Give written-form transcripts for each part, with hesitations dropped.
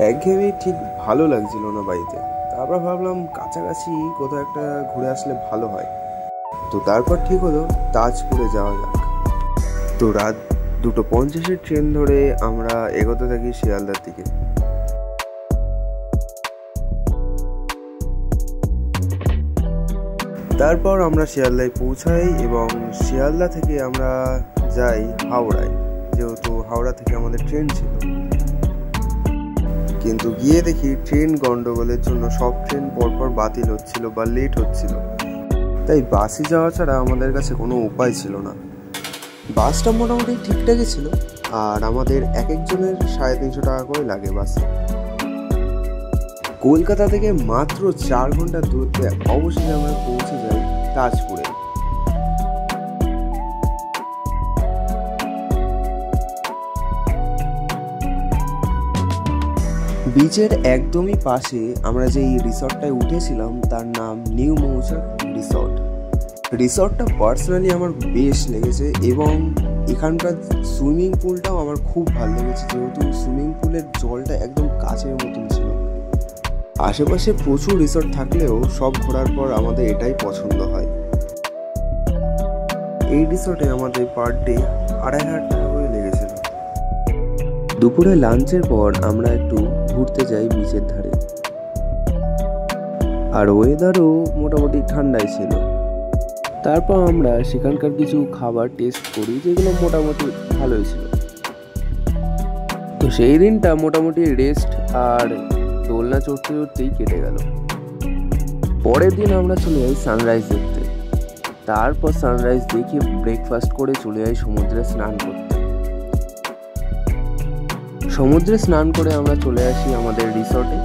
একঘেয়েমি ঠিক ভালো লাগছিল না বাড়িতে। তারপর ভাবলাম কাছাকাছি কোথাও একটা ঘুরে আসলে ভালো হয়। তো তারপর ঠিক হলো তাজপুরে যাওয়া যাক। তো রাত 2:50 ট্রেন ধরে আমরা এগোতে থাকি শিয়ালদার দিকে। তারপর আমরা শিয়ালদায় পৌঁছাই এবং শিয়ালদা থেকে আমরা যাই হাওড়ায়, যেহেতু হাওড়া থেকে আমাদের ট্রেন ছিল। কিন্তু গিয়ে দেখি ট্রেন গন্ডগোলের জন্য সব ট্রেন পরপর বাতিল হচ্ছিল বা লেট হচ্ছিল, তাই বাসে যাওয়া ছাড়া আমাদের কাছে কোনো উপায় ছিল না। বাসটা মোটামুটি ঠিকঠাকই ছিল, আর আমাদের এক একজনের 350 টাকা করে লাগে বাসে। কলকাতা থেকে মাত্র 4 ঘন্টা দূরত্বে অবশেষে আমরা পৌঁছে যাই তাজপুরে। বিচের একদমই পাশে আমরা যেই রিসর্টটায় উঠেছিলাম তার নাম নিউ মৌচাক রিসর্ট। রিসর্টটা পার্সোনালি আমার বেশ লেগেছে এবং এখানকার সুইমিং পুলটাও আমার খুব ভালো লেগেছে, যেহেতু সুইমিং পুলের জলটা একদম কাচের মতন ছিল। আশেপাশে প্রচুর রিসর্ট থাকলেও সব ঘোরার পর আমাদের এটাই পছন্দ হয়। এই রিসর্টে আমাদের পার ডে 2500 টাকা করে লেগেছিল। দুপুরে লাঞ্চের পর আমরা একটু ঘুরতে যাই বিচের ধারে, আর ওয়েদারও মোটামুটি ঠান্ডাই ছিল। তারপর আমরা সেখানকার কিছু খাবার টেস্ট করি, যেগুলো মোটামুটি ভালোই ছিল। তো সেই দিনটা মোটামুটি রেস্ট আর দোলনা চড়তে চড়তেই কেটে গেল। পরের দিন আমরা চলে যাই সানরাইজ দেখতে। তারপর সানরাইজ দেখে ব্রেকফাস্ট করে চলে যাই সমুদ্রে স্নান করতে। সমুদ্রে স্নান করে আমরা চলে আসি আমাদের রিসর্টে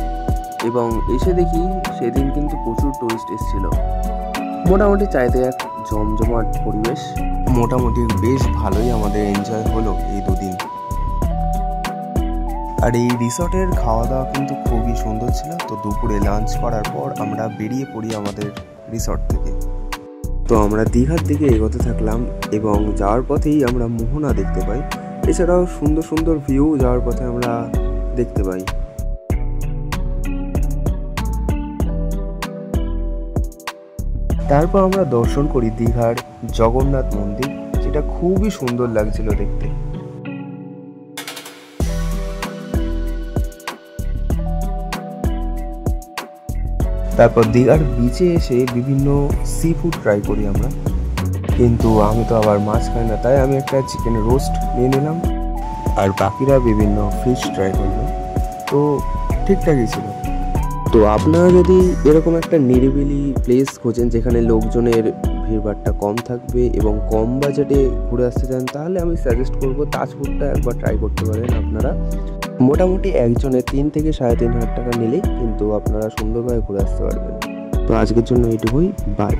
এবং এসে দেখি সেদিন কিন্তু প্রচুর টুরিস্ট এসেছিল। মোটামুটি চাইতে এক জমজমাট পরিবেশ, মোটামুটি বেশ ভালোই আমাদের এনজয় হলো এই দুদিন। আর এই রিসর্টের খাওয়া দাওয়া কিন্তু খুবই সুন্দর ছিল। তো দুপুরে লাঞ্চ করার পর আমরা বেরিয়ে পড়ি আমাদের রিসর্ট থেকে। তো আমরা দীঘার দিকে এগোতে থাকলাম এবং যাওয়ার পথেই আমরা মোহনা দেখতে পাই। এছাড়াও সুন্দর সুন্দর ভিউ যাওয়ার পথে আমরা দেখতে পাই। তারপর আমরা দর্শন করি দীঘার জগন্নাথ মন্দির, যেটা খুবই সুন্দর লাগছিল দেখতে। তারপর দীঘার বিচে এসে বিভিন্ন সি ফুড ট্রাই করি আমরা, কিন্তু আমি তো আবার মাছ খাই না, তাই আমি একটা চিকেন রোস্ট নিয়ে নিলাম আর বাকিরা বিভিন্ন ফিশ ট্রাই করলো। তো ঠিকঠাকই ছিল। তো আপনারা যদি এরকম একটা নিরিবিলি প্লেস খোঁজেন যেখানে লোকজনের ভিড়ভাড়টা কম থাকবে এবং কম বাজেটে ঘুরে আসতে চান, তাহলে আমি সাজেস্ট করবো তাজপুরটা একবার ট্রাই করতে পারেন। আপনারা মোটামুটি একজনের 3 থেকে 3500 টাকা নিলেই কিন্তু আপনারা সুন্দরভাবে ঘুরে আসতে পারবেন। তো আজকের জন্য এইটুকুই, বাই।